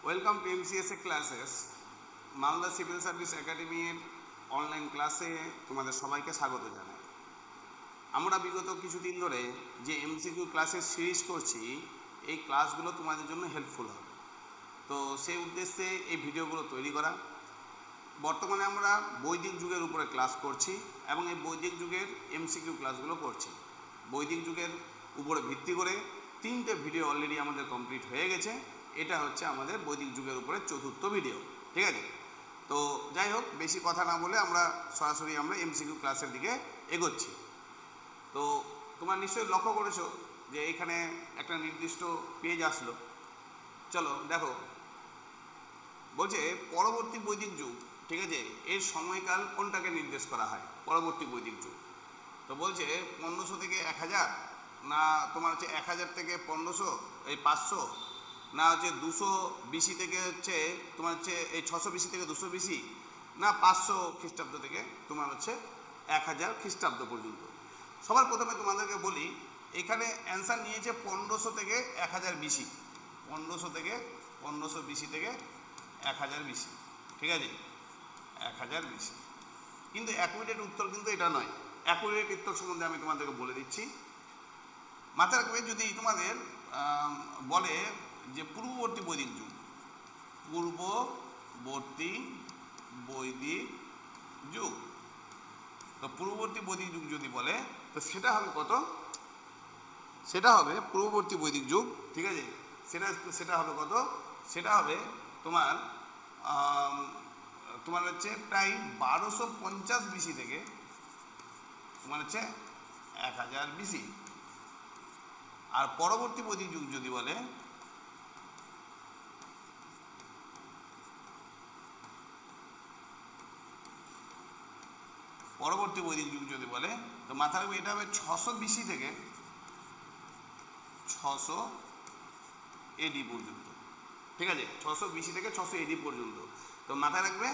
Welcome to MCSA classes. Malda civil service একাডেমির online ক্লাসে তোমাদের সবাইকে স্বাগত জানাই। আমরা বিগত কিছুদিন ধরে যে এমসিকিউ ক্লাসের সিরিজ করছি, এই ক্লাসগুলো তোমাদের জন্য হেল্পফুল হবে। তো সেই উদ্দেশ্যে এই ভিডিওগুলো তৈরি করা। বর্তমানে আমরা বৈদিক যুগের উপরে ক্লাস করছি এবং এই বৈদিক যুগের এমসিকিউ ক্লাসগুলো করছি। বৈদিক যুগের উপরে ভিত্তি করে 3টে ভিডিও অলরেডি আমাদের কমপ্লিট হয়ে গেছে। এটা হচ্ছে আমাদের বৈদিক যুগের উপরে 4র্থ ভিডিও, ঠিক আছে? তো যাই হোক, বেশি কথা না বলে আমরা সরাসরি এমসিকিউ ক্লাসের দিকে এগোচ্ছি। তো তোমরা নিশ্চয়ই লক্ষ্য করেছো যে এখানে একটা নির্দিষ্ট পেজ আসলো। চলো দেখো, বলছে পরবর্তী বৈদিক যুগ, ঠিক আছে, এর সময়কাল কোনটাকে নির্দেশ করা হয়? পরবর্তী বৈদিক যুগ। তো বলছে 1500 থেকে 1000, না তোমার হচ্ছে 1000 থেকে 1500 এই 500, না হচ্ছে 200 BC থেকে হচ্ছে তোমার হচ্ছে এই 600 BC থেকে 200 BC, না 500 খ্রিস্টাব্দ থেকে তোমার হচ্ছে 1000 খ্রিস্টাব্দ পর্যন্ত। সবার প্রথমে তোমাদেরকে বলি, এখানে অ্যান্সার নিয়েছে 1500 থেকে 1000 BC, 1500 থেকে 1500 BC থেকে 1000 BC, ঠিক আছে, 1000 BC। কিন্তু অ্যাকুরেট উত্তর কিন্তু এটা নয়। অ্যাকুরেট উত্তর সম্বন্ধে আমি তোমাদেরকে বলে দিচ্ছি। মাথায় রাখবে, যদি তোমাদের বলে যে পূর্ববর্তী বৈদিক যুগ, পূর্ববর্তী বৈদিক যুগ, তো পূর্ববর্তী বৈদিক যুগ যদি বলে, তো সেটা হবে কত? সেটা হবে পূর্ববর্তী বৈদিক যুগ, ঠিক আছে, সেটা হবে কত? সেটা হবে তোমার হচ্ছে প্রায় 1250 BC থেকে তোমার হচ্ছে 1000 BC। আর পরবর্তী বৈদিক যুগ যদি বলে, পরবর্তী বৈদিক যুগ যদি বলে, তো মাথা রাখবে এটা হবে 600 BC থেকে 600 AD পর্যন্ত, ঠিক আছে, 600 BC থেকে 600 AD পর্যন্ত। তো মাথায় রাখবে,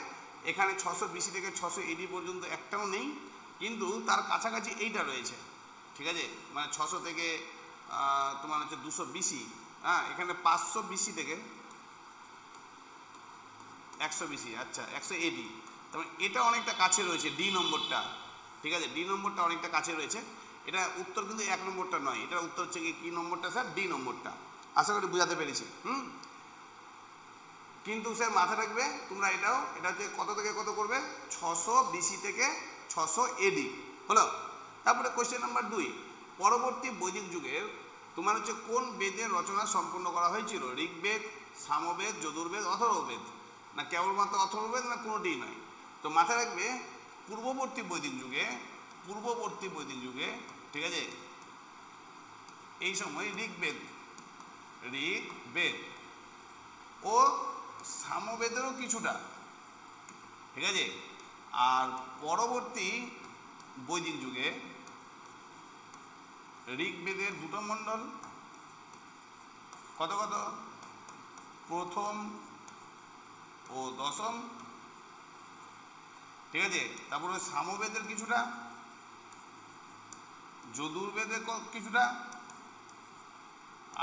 এখানে 600 BC থেকে 600 AD পর্যন্ত একটাও নেই, কিন্তু তার কাছাকাছি এইটা রয়েছে, ঠিক আছে, মানে 600 থেকে তোমার হচ্ছে 200 BC, হ্যাঁ, এখানে 500 BC থেকে 100 BC, আচ্ছা 100 AD। তবে এটা অনেকটা কাছে রয়েছে, ডি নম্বরটা, ঠিক আছে, ডি নম্বরটা অনেকটা কাছে রয়েছে। এটা উত্তর কিন্তু 1 নম্বরটা নয়, এটার উত্তর হচ্ছে কি নম্বরটা স্যার? ডি নম্বরটা। আশা করি বুঝাতে পেরেছি। কিন্তু স্যার মাথা রাখবে তোমরা, এটা হচ্ছে কত থেকে কত করবে? 600 BC থেকে 600 AD হলো। তারপরে কোয়েশ্চেন নাম্বার 2, পরবর্তী বৈদিক যুগের তোমার হচ্ছে কোন বেদের রচনা সম্পূর্ণ করা হয়েছিল? ঋগ্বেদ, সামবেদ, যজুর্বেদ, অথর্ববেদ, না কেবলমাত্র অথর্ববেদ, না কোনোটিই নয়? তো মাথায় রাখবে, পূর্ববর্তী বৈদিক যুগে, ঠিক আছে, এই সময় ঋগ্বেদ ও সামবেদেরও কিছুটা, ঠিক আছে। আর পরবর্তী বৈদিক যুগে ঋগ্বেদের 2টো মণ্ডল, কত কত? প্রথম ও দশম, ঠিক আছে। তারপরে সামবেদের কিছুটা, যজুর্বেদের কিছুটা,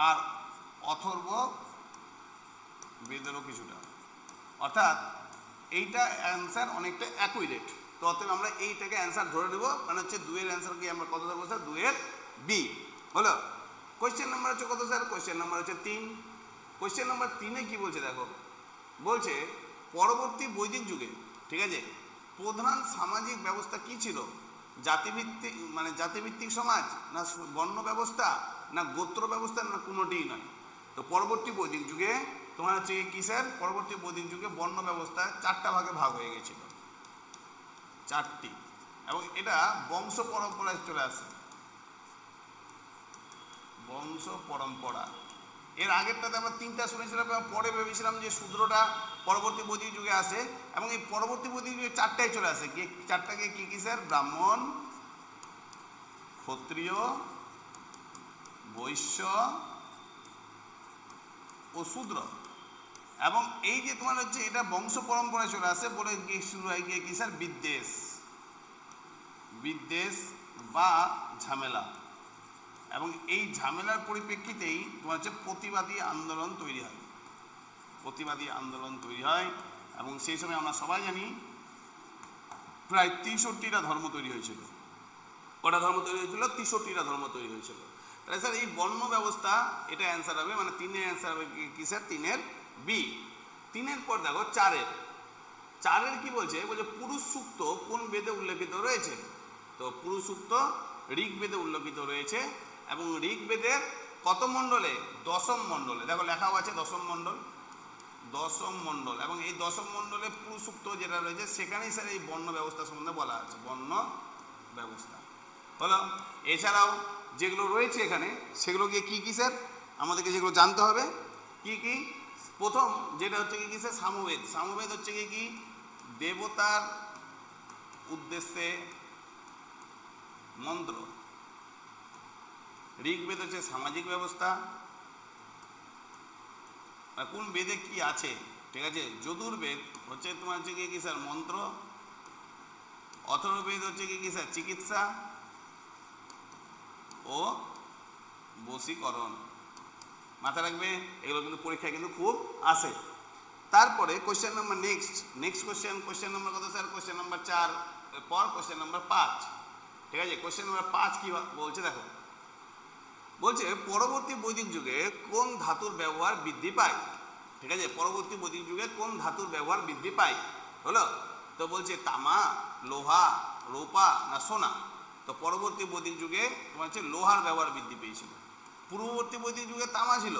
আর অথর্ব বেদেরও কিছুটা। অর্থাৎ এইটা অ্যান্সার অনেকটা অ্যাকুরেট। তো অতএব আমরা এইটাকে অ্যান্সার ধরে নেব, মানে হচ্ছে 2-এর অ্যান্সার কি আমরা কত ধরবো স্যার? 2-এর বি হলো। কোয়েশ্চেন নাম্বার হচ্ছে কত স্যার? কোয়েশ্চেন নাম্বার হচ্ছে 3। কোয়েশ্চেন নাম্বার 3-এ কি বলছে দেখো, বলছে পরবর্তী বৈদিক যুগে, ঠিক আছে, প্রধান সামাজিক ব্যবস্থা কি ছিল? জাতিভিত্তিক সমাজ, না বর্ণ ব্যবস্থা, না গোত্র ব্যবস্থা, না কোনোটিই নয়? তো পরবর্তী বৈদিক যুগে তোমার হচ্ছে কি স্যার? পরবর্তী বৈদিক যুগে বর্ণ ব্যবস্থা 4টা ভাগে ভাগ হয়ে গেছিল, 4টি, এবং এটা বংশ পরম্পরায় চলে আসে, বংশ পরম্পরা। এর আগেরটাতে আমরা 3টা শুনেছিলাম, পরে ভেবেছিলাম যে শূদ্রটা পরবর্তী বৈদিক যুগে আসে, এবং এই পরবর্তী বৈদিক যুগে 4টাই চলে আসে। 4টাকে কি স্যার? ব্রাহ্মণ, ক্ষত্রিয়, বৈশ্য ও শূদ্র। এবং এই যে তোমার হচ্ছে এটা বংশ পরম্পরায় চলে আসে, বলে গিয়ে শুরু হয় গিয়ে কি স্যার? বিদ্বেষ বা ঝামেলা। এবং এই ঝামেলার পরিপ্রেক্ষিতেই তোমার হচ্ছে প্রতিবাদী আন্দোলন তৈরি হয়। প্রতিবাদী আন্দোলন তৈরি হয় এবং সেই সময় আমরা সবাই জানি প্রায় 63টা ধর্ম তৈরি হয়েছিল। কটা ধর্ম তৈরি হয়েছিল? 63টা ধর্ম তৈরি হয়েছিল। তাহলে স্যার এই বর্ণ ব্যবস্থা, এটা অ্যান্সার হবে, মানে 3-এর অ্যান্সার হবে কি স্যার? 3-এর বি। 3-এর পর দেখো 4-এর কি বলছে? বলছে পুরুষ সূক্ত কোন বেদে উল্লেখিত রয়েছে? তো পুরুষ সূক্ত ঋগ্বেদে উল্লেখিত রয়েছে এবং ঋগ্বেদের কত মণ্ডলে? 10ম মণ্ডলে। দেখো লেখাও আছে 10ম মণ্ডল, 10ম মণ্ডল, এবং এই 10ম মণ্ডলে পুরুষ সূক্ত যেটা রয়েছে সেখানেই স্যার এই বর্ণ ব্যবস্থা সম্বন্ধে বলা আছে, বর্ণ ব্যবস্থা হলো। এছাড়াও যেগুলো রয়েছে এখানে সেগুলোকে কি কি স্যার আমাদেরকে যেগুলো জানতে হবে, কি কি? প্রথম যেটা হচ্ছে কি স্যার? সামবেদ। সামবেদ হচ্ছে কি? দেবতার উদ্দেশ্যে মন্ত্র। ঋগ্বেদ হচ্ছে সামাজিক ব্যবস্থা। কোন বেদে কি আছে, ঠিক আছে? যজুর্বেদ হচ্ছে তোমার হচ্ছে কি স্যার? মন্ত্র। অথর্ববেদ হচ্ছে কি স্যার? চিকিৎসা ও বশীকরণ। মাথা রাখবে, এগুলো কিন্তু পরীক্ষায় কিন্তু খুব আসে। তারপরে question number next question number কত স্যার? কোশ্চেন নাম্বার 4 পর কোশ্চেন নাম্বার 5, ঠিক আছে? কোশ্চেন নাম্বার 5 কি বলছে দেখো, বলছে পরবর্তী বৈদিক যুগে কোন ধাতুর ব্যবহার বৃদ্ধি পায়? ঠিক আছে, পরবর্তী বৈদিক যুগে কোন ধাতুর ব্যবহার বৃদ্ধি পায় হলো। তো বলছে তামা, লোহা, রূপা না সোনা? তো পরবর্তী বৈদিক যুগে তোমার হচ্ছে লোহার ব্যবহার বৃদ্ধি পেয়েছিল। পূর্ববর্তী বৈদিক যুগে তামা ছিল,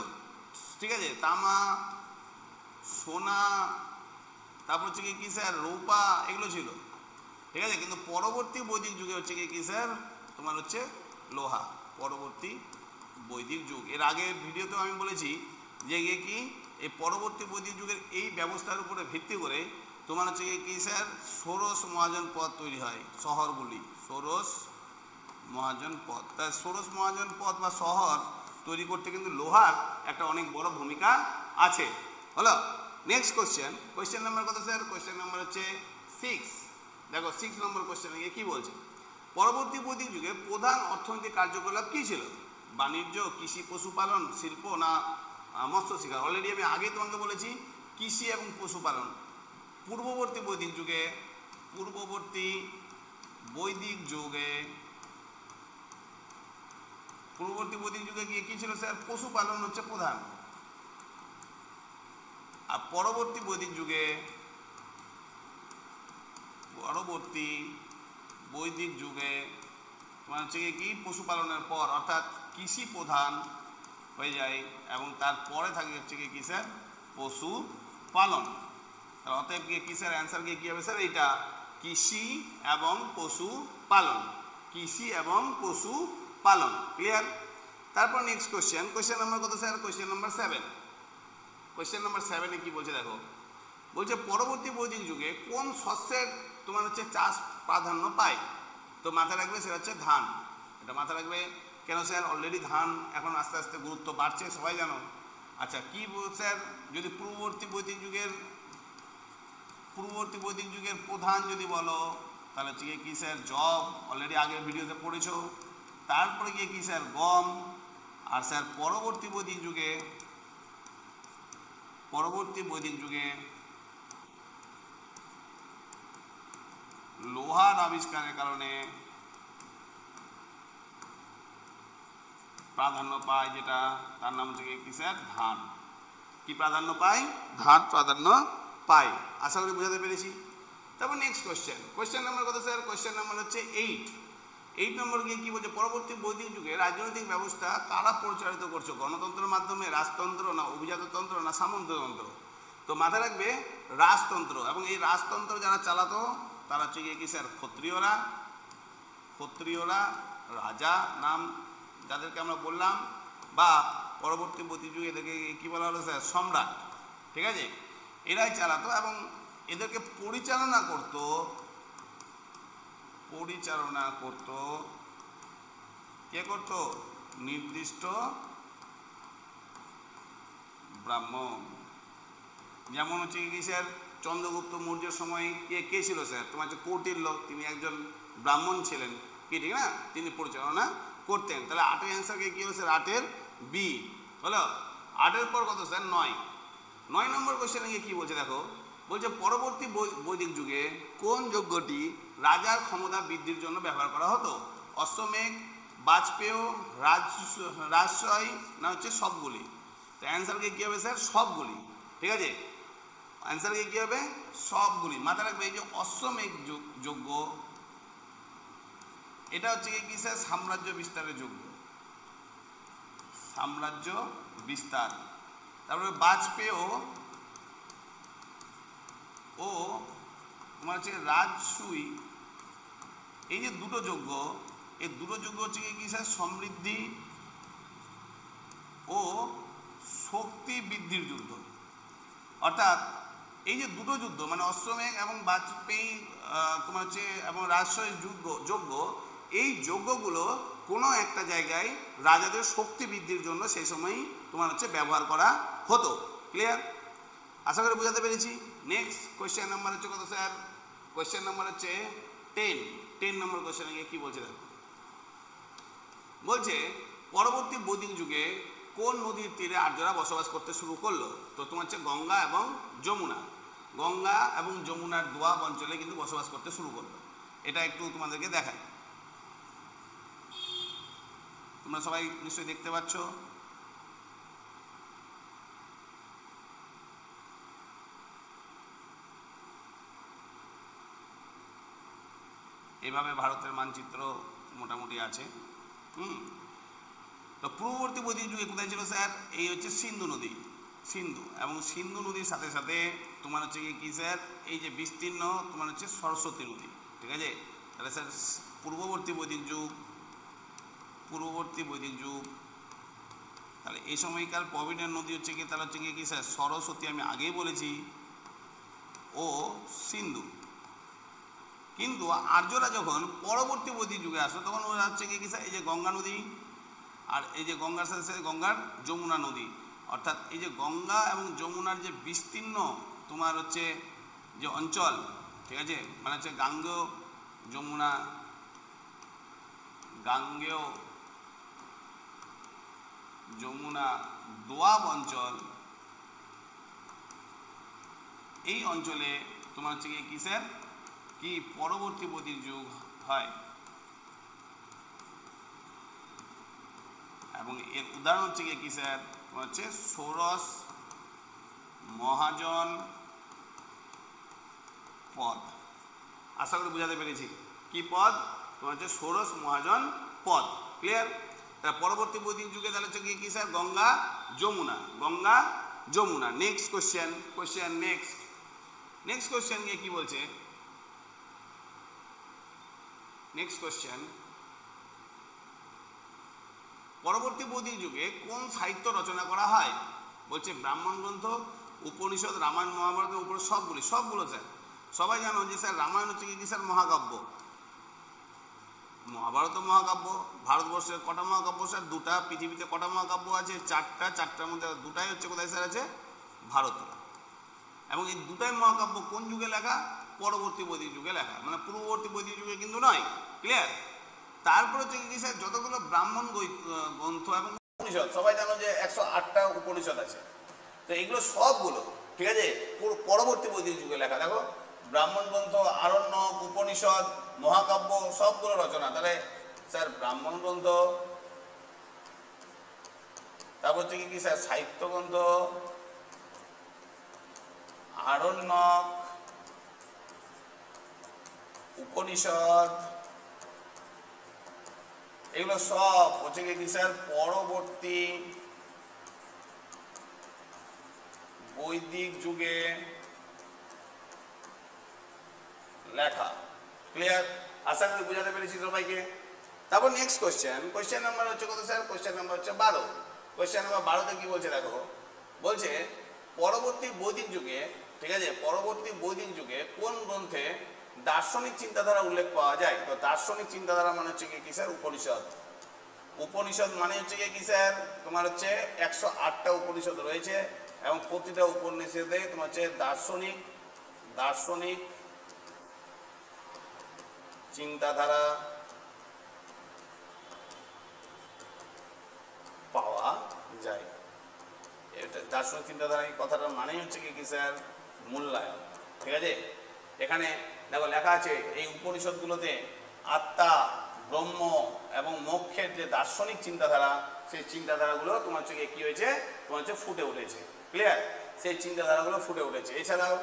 ঠিক আছে? তামা, সোনা, তারপর হচ্ছে কি স্যার? রূপা, এগুলো ছিল, ঠিক আছে? কিন্তু পরবর্তী বৈদিক যুগে হচ্ছে কি স্যার? তোমার হচ্ছে লোহা। পরবর্তী বৈদিক যুগ, এর আগের ভিডিওতেও আমি বলেছি যে কি এই পরবর্তী বৈদিক যুগের এই ব্যবস্থার উপরে ভিত্তি করে তোমার হচ্ছে কি স্যার? ষোড়শ মহাজন পদ তৈরি হয়, শহরগুলি, ষোড়শ মহাজন পদ। তাই ষোড়শ মহাজন পদ বা শহর তৈরি করতে কিন্তু লোহার একটা অনেক বড় ভূমিকা আছে হলো। নেক্সট কোশ্চেন নাম্বার কত স্যার? কোশ্চেন নাম্বার হচ্ছে 6। দেখো 6 নম্বর কোশ্চেনে গিয়ে কি বলছে? পরবর্তী বৈদিক যুগে প্রধান অর্থনৈতিক কার্যকলাপ কি ছিল? বাণিজ্য, কৃষি, পশুপালন, শিল্প না মৎস্য শিকার? অলরেডি আমি আগেই তোমাকে বলেছি কৃষি এবং পশুপালন। পূর্ববর্তী বৈদিক যুগে গিয়ে কি ছিল স্যার? পশুপালন হচ্ছে প্রধান। আর পরবর্তী বৈদিক যুগে তোমার হচ্ছে কি পশুপালনের পর অর্থাৎ কৃষি প্রধান হয়ে যায় এবং তারপরে থাকে হচ্ছে কি স্যার? পশুপালন। অতএব গিয়ে কি স্যার? অ্যান্সার গিয়ে কী হবে স্যার? এইটা কৃষি এবং পশুপালন, কৃষি এবং পশুপালন। ক্লিয়ার? তারপর নেক্সট কোশ্চেন নাম্বার কত sir? Question number 7। Question number 7-এ কি বলছে দেখো, বলছে পরবর্তী বৈদিক যুগে কোন শস্যের তোমার হচ্ছে চাষ প্রাধান্য পায়? তো মাথায় রাখবে সেটা হচ্ছে ধান। এটা মাথায় রাখবে। কেন স্যার? অলরেডি ধান এখন আস্তে আস্তে গুরুত্ব বাড়ছে, সবাই জানো। আচ্ছা কি স্যার? যদি পূর্ববর্তী বৈদিক যুগের প্রধান যদি বলো তাহলে হচ্ছে কি স্যার? জব, অলরেডি আগের ভিডিওতে পড়েছো। তারপরে গিয়ে কি স্যার? গম। আর স্যার পরবর্তী বৈদিক যুগে লোহার আবিষ্কারের কারণে প্রাধান্য পায়, যেটা তার নাম হচ্ছে কি স্যার? ধান। কি প্রাধান্য পায়? ধান প্রাধান্য পায়। আশা করি বোঝাতে পেরেছি। তারপর নেক্সট কোশ্চেন নাম্বার কত স্যার? কোশ্চেন নাম্বার হচ্ছে 8 নম্বর গিয়ে কি বলছে? পরবর্তী বৈদিক যুগে রাজনৈতিক ব্যবস্থা কারা পরিচালিত করছে? গণতন্ত্রের মাধ্যমে, রাজতন্ত্র না অভিজাততন্ত্র না সামন্ততন্ত্র? তো মাথায় রাখবে রাজতন্ত্র। এবং এই রাজতন্ত্র যারা চালাতো তারা হচ্ছে কি স্যার? ক্ষত্রিয়রা, রাজা নাম যাদেরকে আমরা বললাম, বা পরবর্তী বৈদিক যুগে এদেরকে কী বলা হলো স্যার? সম্রাট। ঠিক আছে, এরাই চালাতো এবং এদেরকে পরিচালনা করতো কে করতো? নির্দিষ্ট ব্রাহ্মণ। যেমন হচ্ছে কি স্যার? চন্দ্রগুপ্ত মৌর্যের সময় কে ছিল স্যার? তোমার হচ্ছে কৌটিল্য, তিনি একজন ব্রাহ্মণ ছিলেন, কি ঠিক না? তিনি পরিচালনা করতেন। তাহলে 8-এর অ্যান্সারকে কী হলো স্যার? 8-এর বি হলো। 8-এর পর কত স্যার? 9। 9 নম্বর কোশ্চেনে গিয়ে কি বলছে দেখো, বলছে পরবর্তী বৈদিক যুগে কোন যজ্ঞটি রাজার ক্ষমতা বৃদ্ধির জন্য ব্যবহার করা হতো? অশ্বমেধ, বাজপেয়, রাজশয় না হচ্ছে সবগুলি? তো অ্যান্সারকে কী হবে স্যার? সবগুলি। ঠিক আছে, অ্যান্সারকে কী হবে? সবগুলি। মাথায় রাখবে এই যে অশ্বমেধ যজ্ঞ, এটা হচ্ছে কি স্যার? সাম্রাজ্য বিস্তারের যজ্ঞ, সাম্রাজ্য বিস্তার। তারপরে বাজপেয় ও তোমার হচ্ছে রাজসুই, এই যে দুটো যজ্ঞ, এই দুটো যজ্ঞ হচ্ছে কি স্যার? সমৃদ্ধি ও শক্তি বৃদ্ধির যুদ্ধ। অর্থাৎ এই যে দুটো যুদ্ধ মানে অশ্বমেধ এবং বাজপেয়ী তোমার হচ্ছে এবং রাজশাহী যজ্ঞ, এই যজ্ঞগুলো কোনো একটা জায়গায় রাজাদের শক্তি বৃদ্ধির জন্য সেই সময়ই তোমার হচ্ছে ব্যবহার করা হতো। ক্লিয়ার? আশা করি বোঝাতে পেরেছি। নেক্সট কোয়েশ্চেন নাম্বার হচ্ছে কত স্যার? কোয়েশ্চেন নাম্বার হচ্ছে 10 নম্বর কোয়েশ্চেনে গিয়ে কী বলছে দেখো, বলছে পরবর্তী বৈদিক যুগে কোন নদীর তীরে আর্যরা বসবাস করতে শুরু করলো? তো তোমার হচ্ছে গঙ্গা এবং যমুনা। গঙ্গা এবং যমুনার দোয়াব অঞ্চলে কিন্তু বসবাস করতে শুরু করলো। এটা একটু তোমাদেরকে দেখাই, তোমরা সবাই নিশ্চয়ই দেখতে পাচ্ছ। এভাবে ভারতের মানচিত্র মোটামুটি আছে। তো পূর্ববর্তী বৈদিক যুগে কোথায় ছিল স্যার? এই হচ্ছে সিন্ধু নদী, সিন্ধু। এবং সিন্ধু নদীর সাথে সাথে তোমার হচ্ছে কি স্যার? এই যে বিস্তীর্ণ তোমার হচ্ছে সরস্বতী নদী। ঠিক আছে, তাহলে স্যার পূর্ববর্তী বৈদিক যুগ, পূর্ববর্তী বৈদিক যুগ, তাহলে এই সময়কার প্রভিডেন্ট নদী হচ্ছে কি? তাহলে হচ্ছে কি স্যার? সরস্বতী, আমি আগেই বলেছি, ও সিন্ধু। কিন্তু আর্যরা যখন পরবর্তী বৈদিক যুগে আসে তখন ওরা হচ্ছে কি স্যার? এই যে গঙ্গা নদী, আর এই যে গঙ্গার সাথে সাথে গঙ্গার যমুনা নদী, অর্থাৎ এই যে গঙ্গা এবং যমুনার যে বিস্তীর্ণ তোমার হচ্ছে যে অঞ্চল, ঠিক আছে, মানে হচ্ছে গাঙ্গেয় যমুনা, গাঙ্গেয় যমুনা দোয়াব অঞ্চল, এই অঞ্চলে তোমার হচ্ছে কি স্যার? কি পরবর্তী বৈদিক যুগ হয়। এবং এর উদাহরণ হচ্ছে কি স্যার? তোমার হচ্ছে ষোড়শ মহাজন পদ। আশা করি বোঝাতে পেরেছি। কি পদ? তোমার হচ্ছে ষোড়শ মহাজন পদ। ক্লিয়ার? পরবর্তী বৈদিক যুগে তাহলে হচ্ছে কি sir? Ganga Yamuna, Ganga Yamuna. Next question next question গিয়ে কি বলছে? নেক্সট কোয়েশ্চেন, পরবর্তী বৈদিক যুগে কোন সাহিত্য রচনা করা হয়? বলছে ব্রাহ্মণ গ্রন্থ, উপনিষদ, রামায়ণ, মহাভারতের উপরে সবগুলো স্যার। সবাই জানো যে স্যার রামায়ণ হচ্ছে কি স্যার? মহাকাব্য। মহাভারত মহাকাব্য। ভারতবর্ষের কটা মহাকাব্য স্যার? দুটা। পৃথিবীতে কটা মহাকাব্য আছে? চারটার মধ্যে দুটাই হচ্ছে কোথায় স্যার আছে? ভারতে। এবং এই দুটাই মহাকাব্য কোন যুগে লেখা? পরবর্তী বৈদিক যুগে লেখা, মানে পূর্ববর্তী বৈদিক যুগে কিন্তু নয়। ক্লিয়ার? তারপরে হচ্ছে কি স্যার? যতগুলো ব্রাহ্মণ গ্রন্থ এবং উপনিষদ, সবাই জানো যে 108টা উপনিষদ আছে। তো এগুলো সবগুলো ঠিক আছে পরবর্তী বৈদিক যুগে লেখা। দেখো, ব্রাহ্মণ গ্রন্থ, আরণ্যক, উপনিষদ, মহাকাব্য সবগুলো রচনা। তাহলে স্যার ব্রাহ্মণ গ্রন্থ, তারপর হচ্ছে কি স্যার? সাহিত্য গ্রন্থ, আরণ্যক, উপনিষদ, এগুলো সব হচ্ছে কি স্যার? পরবর্তী বৈদিক যুগে লেখা। ক্লিয়ার? আশা করি বোঝাতে পেরেছি সবাইকে। তারপর নেক্সট কোয়েশ্চেন নাম্বার হচ্ছে কত স্যার? কোয়েশ্চেন নাম্বার হচ্ছে 12। কোয়েশ্চেন নাম্বার 12তে কি বলছে দেখো, বলছে পরবর্তী বৈদিক যুগে, ঠিক আছে, পরবর্তী বৈদিক যুগে কোন গ্রন্থে দার্শনিক চিন্তাধারা উল্লেখ পাওয়া যায়? তো দার্শনিক চিন্তাধারা মানে হচ্ছে কি স্যার? উপনিষদ। উপনিষদ মানে হচ্ছে কি স্যার? তোমার হচ্ছে 108টা উপনিষদ রয়েছে এবং প্রতিটা উপনিষদে তোমার হচ্ছে দার্শনিক চিন্তাধারা পাওয়া যায়। এর এটা দার্শনিক চিন্তাধারা এই কথাটার মানেই হচ্ছে কি স্যার মূল্যায়ন। ঠিক আছে, এখানে দেখো লেখা আছে এই উপনিষদগুলোতে আত্মা, ব্রহ্ম এবং মোক্ষের যে দার্শনিক চিন্তাধারা, সেই চিন্তাধারাগুলো তোমার হচ্ছে কি হয়েছে, তোমার হচ্ছে ফুটে উঠেছে। ক্লিয়ার, সেই চিন্তাধারাগুলো ফুটে উঠেছে। এছাড়াও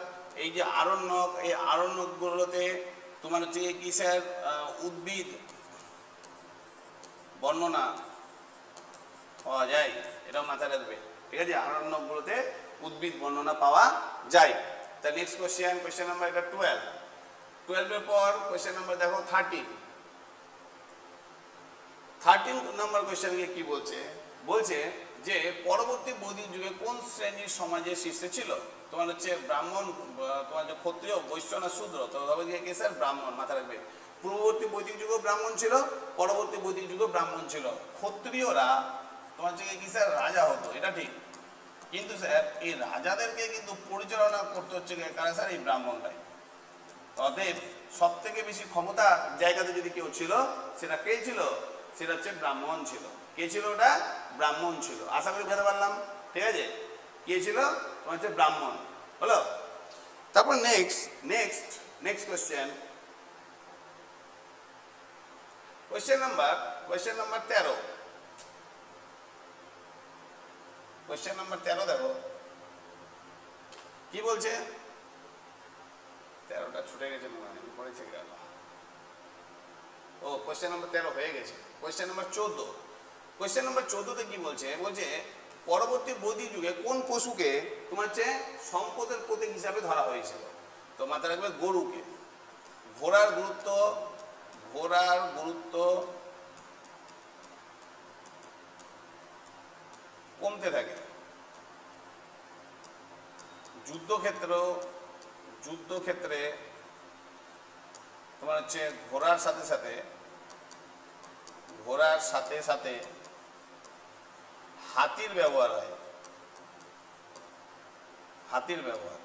এই যে আরণ্যক, এই আরণ্যকগুলোতে তোমার হচ্ছে কি স্যার উদ্ভিদ বর্ণনা পাওয়া যায়, এটাও মাথায় রাখবে। ঠিক আছে, আরণ্যকগুলোতে উদ্ভিদ বর্ণনা পাওয়া যায়। তা নেক্সট কোয়েশ্চেন, কোয়েশ্চেন নাম্বার এটা 12। 12 এর পর কোয়েশ্চেন নাম্বার দেখো 13। 13 নাম্বার কোয়েশ্চেনকে কি বলছে, বলছে যে পরবর্তী বৈদিক যুগে কোন শ্রেণীর সমাজের শীর্ষে ছিল? তোমার হচ্ছে ব্রাহ্মণ, তোমার যে ক্ষত্রিয়, বৈশ্য না শূদ্র? তো তবে কি স্যার ব্রাহ্মণ, মাথা রাখবে। পূর্ববর্তী বৈদিক যুগেও ব্রাহ্মণ ছিল, পরবর্তী বৈদিক যুগেও ব্রাহ্মণ ছিল। ক্ষত্রিয়রা তোমার হচ্ছে কি স্যার রাজা হতো, এটা ঠিক, কিন্তু স্যার এই রাজাদেরকে কিন্তু পরিচালনা করতে হচ্ছে কারা স্যার? এই ব্রাহ্মণরাই। অতএব সব থেকে বেশি ক্ষমতার জায়গাতে যদি কেউ ছিল, সেটা কে ছিল? সেটা হচ্ছে ব্রাহ্মণ ছিল। কে ছিল? ওটা ব্রাহ্মণ ছিল। আশা করি বুঝতে পারলাম। ঠিক আছে, কে ছিল? তোমার হচ্ছে ব্রাহ্মণ। হলো? তারপর next question, question number 13। Question number 13 দেখো কি বলছে। 13টা ছুটে গেছে মনে হয়, পড়েছে গেল। ও কোয়েশ্চেন নাম্বার 13 হয়ে গেছে। Question number 14। কোয়েশ্চেন নাম্বার 14তে কি বলছে, বলছে পরবর্তী বৈদিক যুগে কোন পশুকে তোমার হচ্ছে সম্পদের প্রতীক হিসাবে ধরা হয়েছিল? তো মাথায় রাখবে গরুকে। ঘোড়ার গুরুত্ব কমতে থাকে। যুদ্ধক্ষেত্রে তোমার হচ্ছে ঘোড়ার সাথে সাথে হাতির ব্যবহার হয়, হাতির ব্যবহার।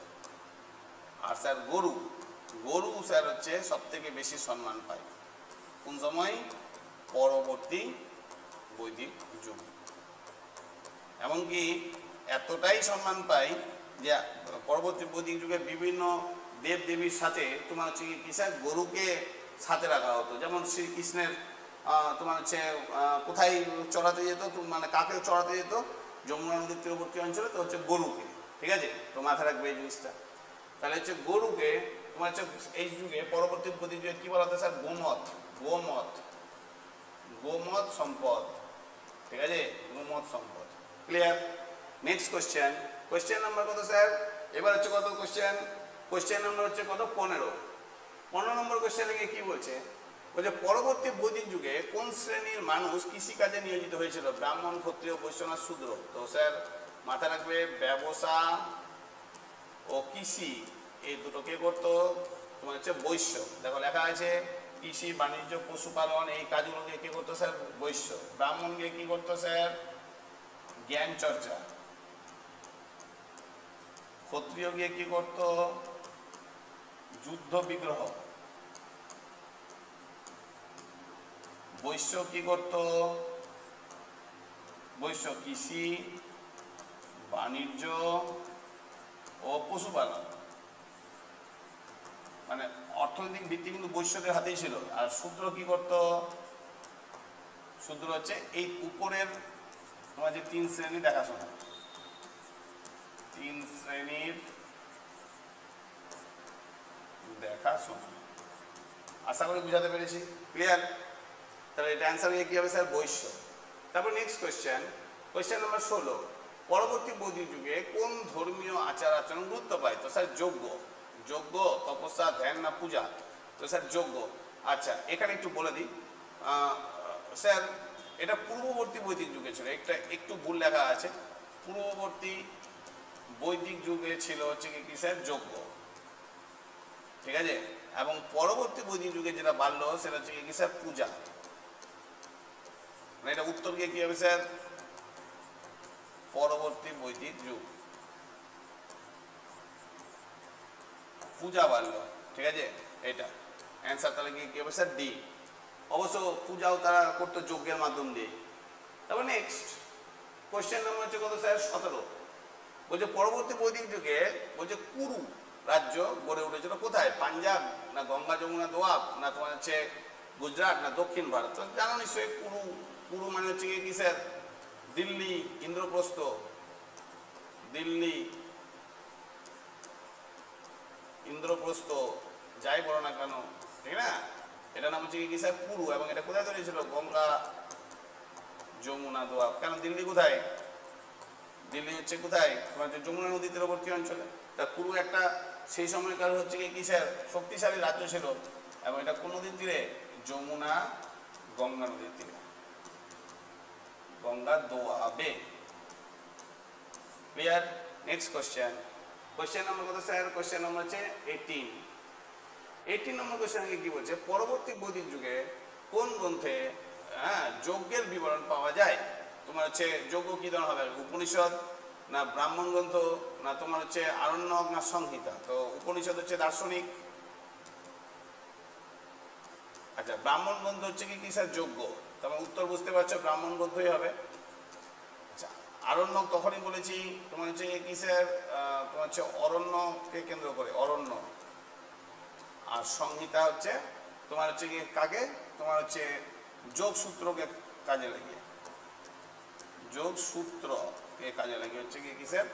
আর স্যার গরু স্যার হচ্ছে সব থেকে বেশি সম্মান পায় কোন সময়? পরবর্তী বৈদিক যুগ। এমনকি এতটাই সম্মান পায় যে পরবর্তী বৈদিক যুগে বিভিন্ন দেব দেবীর সাথে তোমার হচ্ছে কি স্যার গরুকে সাথে রাখা হতো। যেমন শ্রীকৃষ্ণের তোমার হচ্ছে কোথায় চড়াতে যেত, মানে কাকে চড়াতে যেত? যমুনা নদীর তীরবর্তী অঞ্চলে, তো হচ্ছে গরুকে। ঠিক আছে, তো মাথায় রাখবে এই জিনিসটা। তাহলে হচ্ছে গরুকে তোমার হচ্ছে এই যুগে পরবর্তী বৈদিক যুগে কি বলা হতো স্যার? গোমত সম্পদ। ঠিক আছে, গোমত সম্পদ। ক্লিয়ার? নেক্সট কোয়েশ্চেন নাম্বার কত স্যার? এবার হচ্ছে কত কোয়েশ্চেন নাম্বার হচ্ছে কত? 15 নম্বর কোয়েশ্চেনে কি বলছে, বলছে পরবর্তী বৈদিক যুগে কোন শ্রেণীর মানুষ কৃষিকাজে নিয়োজিত হয়েছিল? ব্রাহ্মণ, ক্ষত্রিয়, বৈশ্য না শূদ্র? তো স্যার মাথায় রাখবে ব্যবসা ও কৃষি এই দুটো কে করতো? তোমার হচ্ছে বৈশ্য। দেখো লেখা আছে কৃষি, বাণিজ্য, পশুপালন এই কাজগুলোকে কে করতো স্যার? বৈশ্য। ব্রাহ্মণকে কি করতো স্যার? জ্ঞান চর্চা। ক্ষত্রিয় গিয়ে কি করতো? যুদ্ধ বিগ্রহ। বৈশ্য কি করতো? বৈশ্য কৃষি, বাণিজ্য ও পশুপালন। মানে অর্থনৈতিক ভিত্তি কিন্তু বৈশ্যদের হাতেই ছিল। আর শূদ্র কি করতো? শূদ্র হচ্ছে এই উপরের তোমার যে 3 শ্রেণী দেখাশোনা, 3 শ্রেণীর দেখাশোনা। আশা করি বুঝাতে পেরেছি। ক্লিয়ার? তাহলে এটা অ্যান্সার কি হবে স্যার? বৈশ্য। তারপর নেক্সট কোয়েশ্চেন নাম্বার 16। পরবর্তী বৈদিক যুগে কোন ধর্মীয় আচার আচরণ গুরুত্ব পায়? তো স্যার যজ্ঞ, তপস্যা, ধ্যান না পূজা? তো স্যার যজ্ঞ। আচ্ছা, এখানে একটু বলে দিই স্যার, এটা পূর্ববর্তী বৈদিক যুগে ছিল, একটু ভুল লেখা আছে। পূর্ববর্তী বৈদিক যুগে ছিল হচ্ছে কি স্যার? যজ্ঞ। ঠিক আছে, এবং পরবর্তী বৈদিক যুগে যেটা বাড়লো সেটা হচ্ছে কি স্যার? পূজা। মানে এটা উত্তর গিয়ে কি হবে স্যার? পরবর্তী বৈদিক যুগ পূজা বাড়লো। ঠিক আছে, এটা অ্যান্সার তাহলে কি হবে স্যার? ডি। অবশ্য পূজাও তারা করতো যজ্ঞের মাধ্যম দিয়ে। তারপর নেক্সট কোয়েশ্চেন নাম্বার হচ্ছে কত স্যার? 17। বলছে পরবর্তী বৈদিক যুগে বলছে কুরু রাজ্য গড়ে উঠেছিল কোথায়? পাঞ্জাব না গঙ্গা যমুনা দোয়াব না তোমার হচ্ছে গুজরাট না দক্ষিণ ভারত? তো জানো নিশ্চয়ই কুরু। কুরু মানে হচ্ছে কি স্যার? দিল্লি, ইন্দ্রপ্রস্থ, দিল্লি, ইন্দ্রপ্রস্থ যাই বলো না কেন, ঠিক না? এটা নাম হচ্ছে কি স্যার? কুরু। এবং এটা কোথায় তৈরি ছিল? গঙ্গা যমুনা দোয়াব। কেন দিল্লি কোথায়? দিল্লি হচ্ছে কোথায়? তোমার হচ্ছে যমুনা নদীর তীরবর্তী অঞ্চলে। তা কুরু একটা সেই সময়কার হচ্ছে কি স্যার শক্তিশালী রাজ্য ছিল। এবং এটা কোন নদীর তীরে? যমুনা গঙ্গা নদীর তীরে, গঙ্গা দোয়াবে। Clear? Next question. Question number কত স্যার? কোশ্চেন নম্বর হচ্ছে 18 নম্বর কোশ্চেন কি বলছে? পরবর্তী বৈদিক যুগে কোন গ্রন্থে যজ্ঞের বিবরণ পাওয়া যায়? তোমার হচ্ছে যজ্ঞ কি ধরনের হবে? উপনিষদ না ব্রাহ্মণ গ্রন্থ না তোমার হচ্ছে আরণ্যক না সংহিতা? তো উপনিষদ হচ্ছে দার্শনিক। আচ্ছা, ব্রাহ্মণ গ্রন্থ হচ্ছে কি স্যার? যজ্ঞ। তোমার উত্তর বুঝতে পারছো, ব্রাহ্মণ গ্রন্থই হবে। আচ্ছা, আরণ্যক তখনই বলেছি তোমার হচ্ছে কি স্যার? তোমার হচ্ছে অরণ্যকে কেন্দ্র করে, অরণ্য। আর সংহিতা হচ্ছে তোমার হচ্ছে কি কাকে? তোমার হচ্ছে যোগসূত্রকে কাজে লাগিয়ে, যোগসূত্রকে কাজে লাগিয়ে হচ্ছে কি স্যার?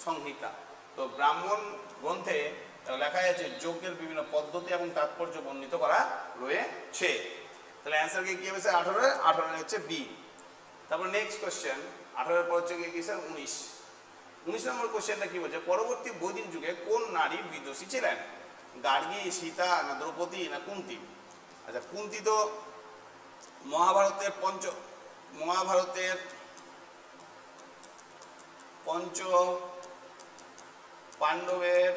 সংহিতা। তো ব্রাহ্মণ গ্রন্থে লেখা আছে যজ্ঞের বিভিন্ন পদ্ধতি এবং তাৎপর্য বর্ণিত করা রয়েছে। তাহলে অ্যান্সার কি হবে স্যার? 18 হচ্ছে বি। তারপর নেক্সট কোশ্চেন, 18 পর হচ্ছে কি স্যার? 19 নম্বর কোশ্চেনটা কি বলছে? পরবর্তী বৈদিক যুগে কোন নারী বিদুষী ছিলেন? গার্গী, সীতা না দ্রৌপদী না কুন্তী? আচ্ছা, কুন্তী তো মহাভারতের পঞ্চ পাণ্ডবের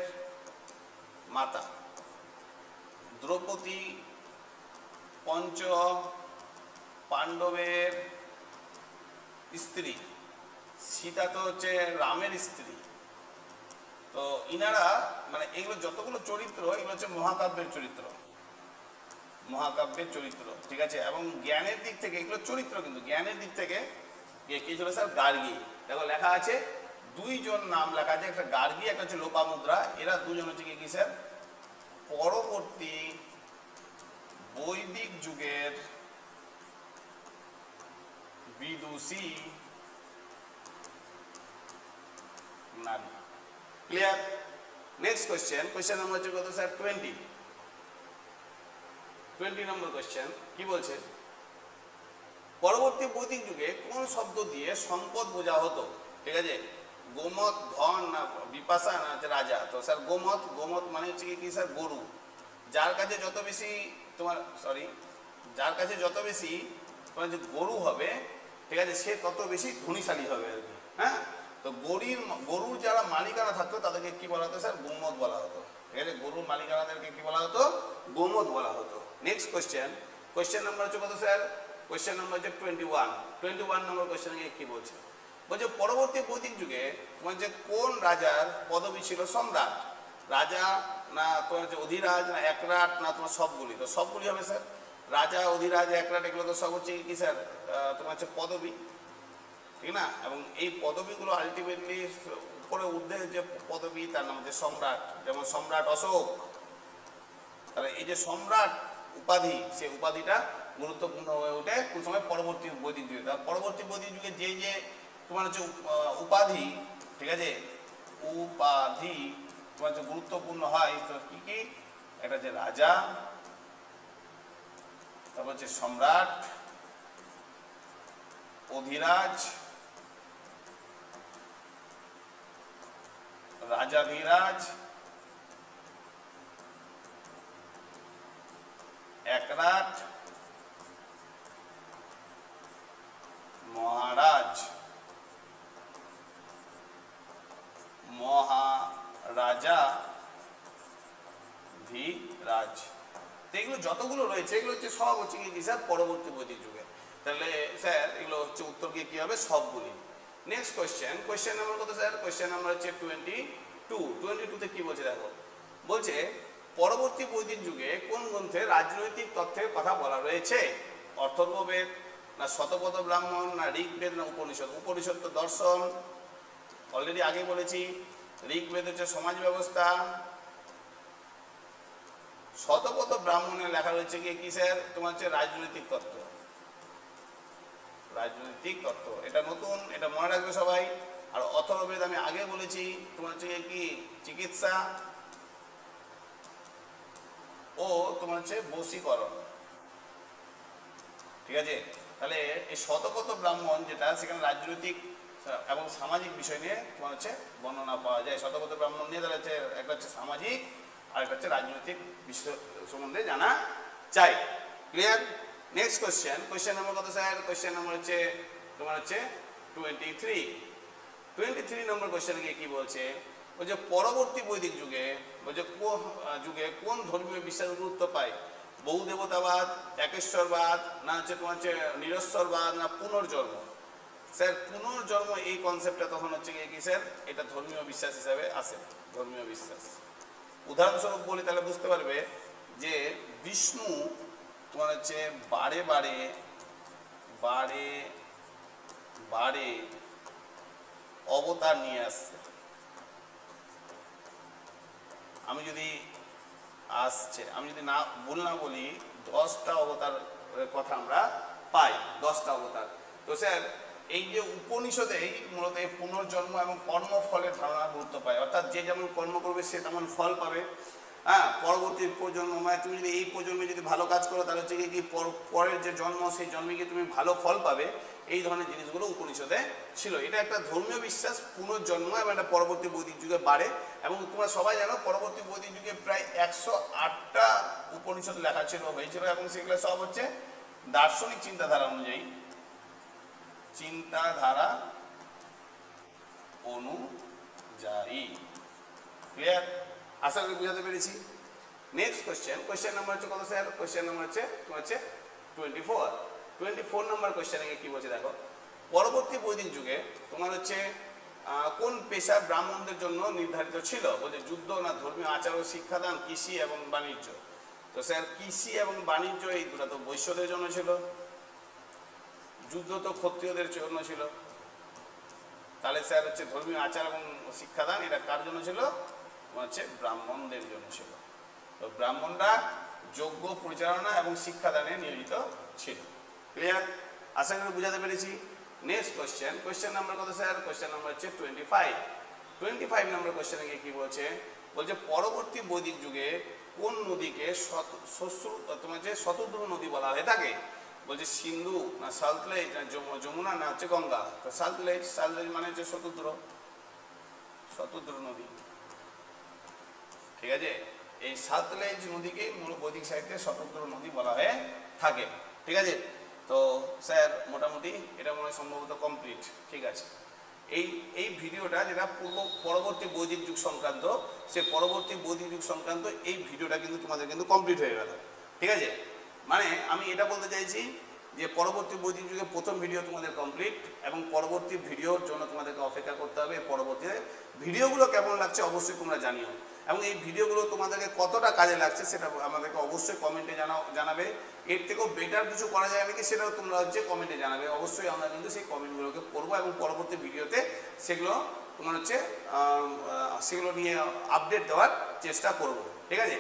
মাতা। দ্রৌপদী পঞ্চ পাণ্ডবের স্ত্রী। সীতা তো হচ্ছে রামের স্ত্রী। তো ইনারা মানে এগুলো যতগুলো চরিত্র এগুলো হচ্ছে মহাকাব্যের চরিত্র, মহাকাব্যের চরিত্র, ঠিক আছে? এবং জ্ঞানের দিক থেকে এগুলো চরিত্র, কিন্তু জ্ঞানের দিক থেকে কি ছিল স্যার? গার্গী। দেখো লেখা আছে দুইজন নাম লেখা আছে, একটা গার্গী একটা হচ্ছে লোপামুদ্রা। এরা দুজন হচ্ছে কি স্যার? পরবর্তী বৈদিক যুগের বিদুষী নারী। Clear? Next question. Question number হচ্ছে কত স্যার? 20 নম্বর কোশ্চেন কি বলছে? পরবর্তী বৈদিক যুগে কোন শব্দ দিয়ে সম্পদ বোঝা হতো? ঠিক আছে, গোমত, ধন না বিপাশা না রাজা? তো স্যার গোমত। গোমত মানে হচ্ছে কি স্যার? গরু। যার কাছে যত বেশি তোমার যার কাছে যত বেশি তোমার যে গরু হবে, ঠিক আছে, সে তত বেশি ধনীশালী হবে আর কি। হ্যাঁ, তো গরুর যারা মালিকানা থাকতো তাদেরকে কি বলা হতো স্যার? গোমত বলা হতো। ঠিক আছে, গরুর মালিকানাদেরকে কি বলা হতো? গোমত বলা হতো। Next question. কোশ্চেন নাম্বার হচ্ছে কত স্যার? কোশ্চেন নাম্বার হচ্ছে 21 নম্বর কোশ্চেন কি বলছে? বলছে পরবর্তী বৈদিক যুগে তোমার যে কোন রাজার পদবী ছিল সম্রাট? রাজা না তোমার হচ্ছে অধিরাজ না একরাট না তোমার সবগুলি? তো সবগুলি হবে স্যার। রাজা, অধিরাজ, একরাট এগুলো তো সব হচ্ছে কি স্যার? তোমার হচ্ছে পদবী, ঠিক না? এবং এই পদবীগুলো আলটিমেটলি উপরে ঊর্ধ্বে যে পদবী তার নাম হচ্ছে সম্রাট। যেমন সম্রাট অশোক। তাহলে এই যে সম্রাট উপাধি, সেই উপাধিটা গুরুত্বপূর্ণ হয়ে ওঠে কোন সময়? পরবর্তী বৈদিক যুগে। পরবর্তী বৈদিক যুগে যে তোমার হচ্ছে উপাধি, ঠিক আছে, উপাধি তোমার হচ্ছে গুরুত্বপূর্ণ হয়। তো কি কি? এটা হচ্ছে রাজা, তারপর হচ্ছে সম্রাট, অধিরাজ, রাজাধিরাজ, একরাট, মহারাজ, মহারাজা, ধীরাজ। তো এগুলো যতগুলো রয়েছে এগুলো হচ্ছে সব হচ্ছে কি স্যার? পরবর্তী বৈদিক যুগে। তাহলে স্যার এগুলো হচ্ছে উত্তর কি হবে? সবগুলি। Next question. কোশ্চেন নাম্বার কত স্যার? কোশ্চেন নাম্বার হচ্ছে 22 কি বলছে দেখো। বলছে পরবর্তী বৈদিক যুগে কোন গ্রন্থে রাজনৈতিক তথ্যের কথা বলা রয়েছে? অথর্ববেদ না শতপথ ব্রাহ্মণ না ঋগ্বেদ না উপনিষদ? উপনিষদ তো দর্শন, অলরেডি আগে বলেছি ঋগ্বেদ হচ্ছে সমাজ ব্যবস্থা, শতপথ ব্রাহ্মণে লেখা রয়েছে কি স্যার তোমার হচ্ছে রাজনৈতিক তত্ত্ব, রাজনৈতিক তত্ত্ব, এটা নতুন, এটা মনে রাখবে সবাই। আর অথর্ববেদ আমি আগে বলেছি তোমার হচ্ছে কি চিকিৎসা ও তোমার হচ্ছে বশীকরণ, ঠিক আছে। তাহলে এই শতপথ ব্রাহ্মণ যেটা সেখানে রাজনৈতিক এবং সামাজিক বিষয় নিয়ে তোমার হচ্ছে বর্ণনা পাওয়া যায়। শতপথ ব্রাহ্মণ নিয়ে তাহলে হচ্ছে একটা হচ্ছে সামাজিক আর একটা হচ্ছে রাজনৈতিক বিষয় সম্বন্ধে জানা চাই। Clear? Next question, question number কত স্যার? কোয়েশ্চেন নাম্বার হচ্ছে তোমার হচ্ছে 23 নম্বর কোয়েশ্চেন গিয়ে কি বলছে, বলছে পরবর্তী বৈদিক যুগে বলছে কোন ধর্মীয় বিশ্বাস গুরুত্ব পায়? বহু দেবতাবাদ, একেশ্বরবাদ, না হচ্ছে তোমার হচ্ছে নিরশ্বরবাদ, না পুনর্জন্ম? স্যার পুনর্জন্ম এই কনসেপ্টটা তখন হচ্ছে কি স্যার এটা ধর্মীয় বিশ্বাস হিসাবে আসে, ধর্মীয় বিশ্বাস। উদাহরণস্বরূপ বলি তাহলে বুঝতে পারবে যে বিষ্ণু তোমার হচ্ছে বারে বারে বারে বারে অবতার নিয়ে আসছে। আমি যদি না বলি 10টা অবতার কথা আমরা পাই, 10টা অবতার। তো স্যার এই যে উপনিষদেই মূলত এই পুনর্জন্ম এবং কর্মফলের ধারণা গুরুত্ব পায়, অর্থাৎ যে যেমন কর্ম করবে সে তেমন ফল পাবে। হ্যাঁ, পরবর্তী প্রজন্ম মানে তুমি যদি এই প্রজন্মে যদি ভালো কাজ করো তাহলে হচ্ছে কি পরের যে জন্ম সেই জন্মে গিয়ে তুমি ভালো ফল পাবে। এই ধরনের জিনিসগুলো উপনিষদে ছিল। এটা একটা ধর্মীয় বিশ্বাস, পুনর্জন্ম এবং একটা পরবর্তী বৈদিক যুগে বাড়ে। এবং তোমরা সবাই জানো পরবর্তী বৈদিক যুগে প্রায় 108টা উপনিষদ লেখা হয়েছিল এবং সেগুলো সব হচ্ছে দার্শনিক চিন্তাধারা অনুযায়ী, চিন্তাধারা অনুযায়ী। ক্লিয়ার? আশা করি বুঝাতে পেরেছি। নেক্সট কোয়েশ্চেন, কোয়েশ্চেন নাম্বার হচ্ছে কত স্যার? কোয়েশ্চেন নাম্বার হচ্ছে তোমার হচ্ছে 24 নম্বর কোয়েশ্চেনে কি বলছে দেখো, পরবর্তী বৈদিক যুগে তোমার হচ্ছে কোন পেশা ব্রাহ্মণদের জন্য নির্ধারিত ছিল? বলছে যুদ্ধ, না ধর্মীয় আচার ও শিক্ষাদান, কৃষি এবং বাণিজ্য। তো স্যার কৃষি এবং বাণিজ্য এই দুটো তো বৈশ্যদের জন্য ছিল, যুদ্ধ তো ক্ষত্রিয়দের জন্য ছিল। তাহলে স্যার হচ্ছে ধর্মীয় আচার এবং শিক্ষাদান এটা কার জন্য ছিল? হচ্ছে ব্রাহ্মণদের জন্য ছিল। তো ব্রাহ্মণরা যজ্ঞ পরিচালনা এবং শিক্ষাদানে নিয়োজিত ছিল। ক্লিয়ার? আশা করি বুঝাতে পেরেছি। নেক্সট কোয়েশ্চেন, কোয়েশ্চেন নাম্বার কত স্যার? কোয়েশ্চেন নাম্বার হচ্ছে 25 নম্বর কোয়েশ্চেনে গিয়ে কি বলছে, বলছে পরবর্তী বৈদিক যুগে কোন নদীকে তোমার যে শতদ্রু নদী বলা হয়ে থাকে? বলছে সিন্ধু, না সাল্টলেজ, না যমুনা, না হচ্ছে গঙ্গা? তো সাল্টলেজ মানে হচ্ছে শতদ্রু নদী, ঠিক আছে। এই সাতলেজ নদীকে মূল বৈদিক সাহিত্যে শতদ্রু নদী বলা হয়ে থাকে, ঠিক আছে। তো স্যার মোটামুটি এটা মনে হয় সম্ভবত কমপ্লিট, ঠিক আছে। এই ভিডিওটা যেটা পরবর্তী বৈদিক যুগ সংক্রান্ত, সে পরবর্তী বৈদিক যুগ সংক্রান্ত এই ভিডিওটা কিন্তু তোমাদের কিন্তু কমপ্লিট হয়ে গেল, ঠিক আছে। মানে আমি এটা বলতে চাইছি যে পরবর্তী বৈদিক যুগে প্রথম ভিডিও তোমাদের কমপ্লিট এবং পরবর্তী ভিডিওর জন্য তোমাদেরকে অপেক্ষা করতে হবে। পরবর্তীতে ভিডিওগুলো কেমন লাগছে অবশ্যই তোমরা জানিও, এবং এই ভিডিওগুলো তোমাদেরকে কতটা কাজে লাগছে সেটা আমাদেরকে অবশ্যই কমেন্টে জানাবে। এর থেকেও বেটার কিছু করা যায় নাকি সেটাও তোমরা হচ্ছে কমেন্টে জানাবে। অবশ্যই আমরা কিন্তু সেই কমেন্টগুলোকে পড়বো এবং পরবর্তী ভিডিওতে সেগুলো তোমার হচ্ছে সেগুলো নিয়ে আপডেট দেওয়ার চেষ্টা করব, ঠিক আছে।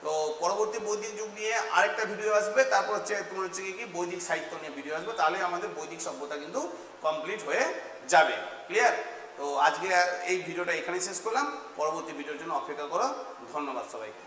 তো পরবর্তী বৈদিক যুগ নিয়ে আরেকটা ভিডিও আসবে, তারপর হচ্ছে তোমার হচ্ছে কি বৈদিক সাহিত্য নিয়ে ভিডিও আসবে, তাহলে আমাদের বৈদিক সভ্যতা কিন্তু কমপ্লিট হয়ে যাবে। ক্লিয়ার? তো আজকে এই ভিডিওটা এখানেই শেষ করলাম, পরবর্তী ভিডিওর জন্য অপেক্ষা করো। ধন্যবাদ সবাইকে।